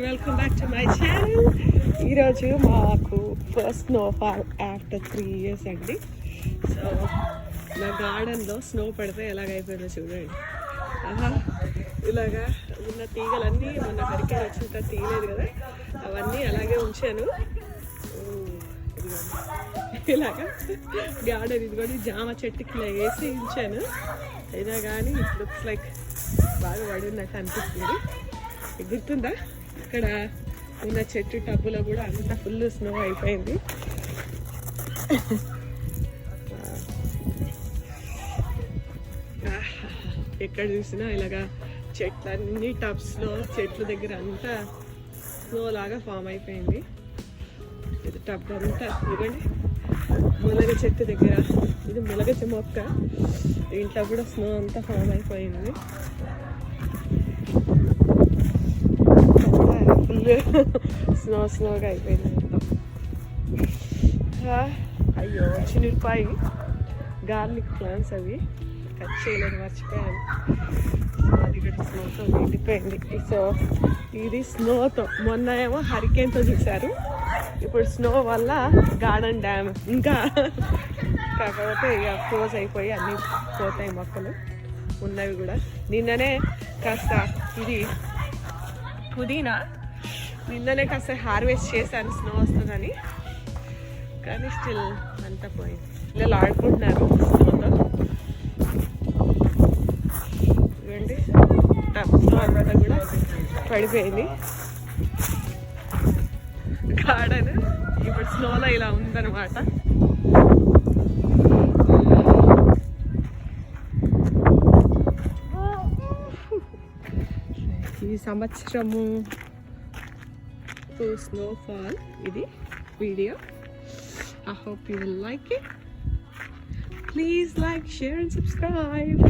Welcome back to my channel. ఈరోజు మాకు first snowfall after 3 years అండి. సో నా గార్డెన్లో స్నో పడితే ఎలాగైపోయిందో చూడండి. ఇలాగా ఉన్న తీగలన్నీ మొన్న హరికేన్ వచ్చిన తీయలేదు కదా, అవన్నీ అలాగే ఉంచాను. ఇలాగా గార్డెన్ ఇదిగోండి జామ చెట్టుకి ఇలా వేసి ఉంచాను. అయినా కానీ ఇట్ లుక్స్ లైక్ బాగా పడినట్టు అనిపిస్తుంది. గుర్తుందా, ఇక్కడ ఉన్న చెట్టు టబ్బులో కూడా అంత ఫుల్ స్నో అయిపోయింది. ఎక్కడ చూసినా ఇలాగా చెట్లన్నీ టబ్స్లో చెట్ల దగ్గర అంతా స్నో లాగా ఫామ్ అయిపోయింది. ఇది టబ్ అంతా ఇదిగోండి మునగ చెట్టు దగ్గర, ఇది మునగ మొక్క, దీంట్లో కూడా స్నో అంతా ఫామ్ అయిపోయింది. స్నోగా అయిపోయింది మొత్తం. అయ్యో చిన్నపాయి గార్లిక్ ప్లాంట్స్ అవి కట్ చేయలేదు, మర్చిపోయాను. అది కూడా స్నోతో నిండిపోయింది. సో ఇది స్నోతో, మొన్న ఏమో హరికేన్తో చూశారు, ఇప్పుడు స్నో వల్ల గార్డెన్ డ్యామ్ ఇంకా కాకపోతే ఇక క్లోజ్ అయిపోయి అన్నీ పోతాయి మొక్కలు ఉన్నవి కూడా. నిన్ననే కాస్త ఇది పుదీనా నిన్ననే కాస్త హార్వెస్ట్ చేశాను స్నో వస్తుందని, కానీ స్టిల్ అంతా పోయింది. పిల్లలు ఆడుకుంటున్నారు స్నోతో. ఇవ్వండి టబ్స్లో అంతా కూడా పడిపోయింది. గార్డెన్ ఇప్పుడు స్నోలో ఇలా ఉందన్నమాట. ఈ సంవత్సరము snowfall idi video. I hope you will like it. Please like, share and subscribe.